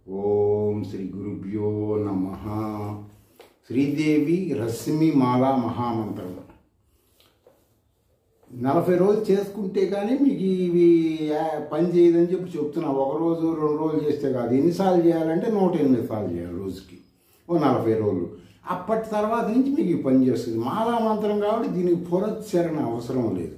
ఓం శ్రీ గురుభ్యో నమః. శ్రీదేవి రశ్మిమాల మహామంత్రం 40 రోజులు చేసుకుంటే కానీ మీకు ఇవి పని చేయదని చెప్తున్నా. ఒక రోజు 2 రోజులు చేస్తే కాదు. ఎన్నిసార్లు చేయాలంటే 108 సార్లు చేయాలి రోజుకి, ఓ 40 రోజులు. అప్పటి తర్వాత నుంచి మీకు ఈ పని చేస్తుంది. మాలా మంత్రం కాబట్టి దీనికి పునశ్చరణ అవసరం లేదు.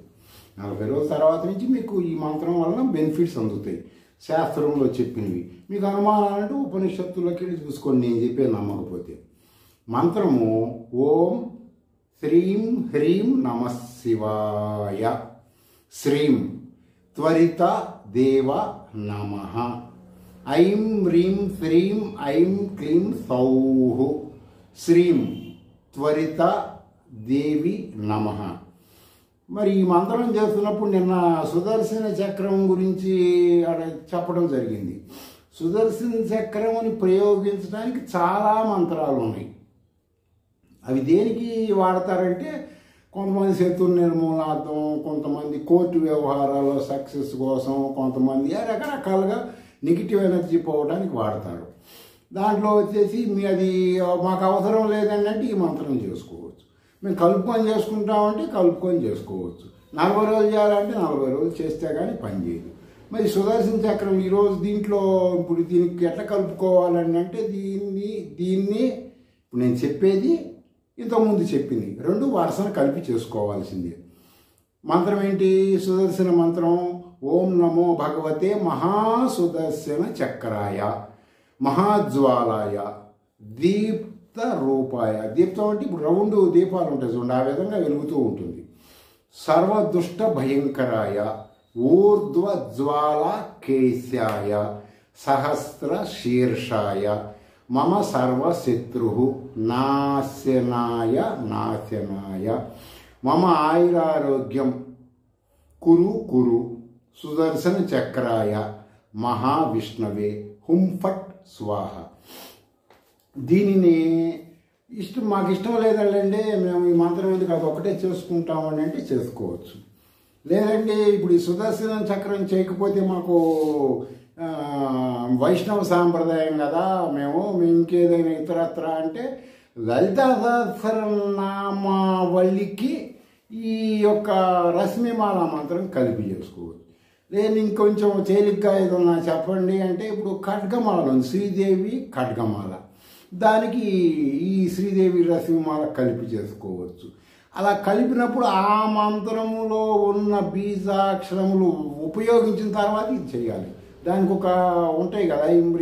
40 రోజుల తర్వాత నుంచి మీకు ఈ మంత్రం వలన బెనిఫిట్స్ అందుతాయి. శాస్త్రంలో చెప్పినవి మీకు అనుమానాలంటే ఉపనిషత్తులకి వెళ్ళి చూసుకోండి, నేను చెప్పే నమ్మకపోతే. మంత్రము ఓం శ్రీం హ్రీం నమః శివాయ. శ్రీం త్వరిత దేవ నమః. ఐం హ్రీం శ్రీం ఐం క్లీం సౌః. శ్రీం త్వరిత దేవి నమః. మరి ఈ మంత్రం చేస్తున్నప్పుడు నిన్న సుదర్శన చక్రం గురించి చెప్పడం జరిగింది. సుదర్శన చక్రం ప్రయోగించడానికి చాలా మంత్రాలు ఉన్నాయి. అవి దేనికి వాడతారంటే కొంతమంది శత్రు నిర్మూలనార్థం, కొంతమంది కోర్టు వ్యవహారాల్లో సక్సెస్ కోసం, కొంతమంది రకరకాలుగా నెగిటివ్ ఎనర్జీ పోవడానికి వాడతారు. దాంట్లో వచ్చేసి అది మాకు అవసరం లేదండి అంటే ఈ మంత్రం చేసుకోవచ్చు. మేము కలుపుకొని చేసుకుంటామంటే కలుపుకొని చేసుకోవచ్చు. 40 రోజులు చేయాలంటే 40 రోజులు చేస్తే కానీ పని చేయదు. మరి సుదర్శన చక్రం ఈరోజు దీంట్లో ఇప్పుడు దీనికి ఎట్లా కలుపుకోవాలని అంటే దీన్ని ఇప్పుడు నేను చెప్పేది ఇంతకుముందు చెప్పింది 2 వరుసను కలిపి చేసుకోవాల్సిందే. మంత్రం ఏంటి? సుదర్శన మంత్రం ఓం నమో భగవతే మహాసుదర్శన చక్రాయ మహాజ్వాలాయ దీప్త రూపాయ. దీప్తం అంటే ఇప్పుడు రౌండ్ దీపాలు ఉంటాయి చూడండి, ఆ విధంగా వెలుగుతూ ఉంటుంది. సర్వదుష్ట భయంకరాయ ఊర్ధ్వజ్వాల కేశాయ సహస్ర శీర్షాయ మమ సర్వశత్రు నాశనాయ మమ ఆయురారోగ్యం కురు కురు సుదర్శన చక్రాయ మహావిష్ణవే హుం ఫట్ స్వాహ. దీనిని మాకు ఇష్టం లేదండి, మేము ఈ మంత్రం ఎందుకు అది ఒకటే చేసుకుంటామని అంటే చేసుకోవచ్చు. లేదంటే ఇప్పుడు ఈ సుదర్శన చక్రం చేయకపోతే మాకు వైష్ణవ సాంప్రదాయం కదా, మేము ఇంకేదైనా ఇతరత్ర అంటే లలితా సహస్రనామావళికి ఈ యొక్క రశ్మిమాల మంత్రం కలిపి చేసుకోవచ్చు. నేను ఇంకొంచెం తేలిగ్గా ఏదన్నా చెప్పండి అంటే ఇప్పుడు ఖడ్గమాల ఉంది, శ్రీదేవి ఖడ్గమాల, దానికి ఈ శ్రీదేవి రశ్మిమాల కలిపి చేసుకోవచ్చు. అలా కలిపినప్పుడు ఆ మంత్రములో ఉన్న బీజాక్షరములు ఉపయోగించిన తర్వాత ఇది చేయాలి. దానికి ఒక ఉంటాయి కదా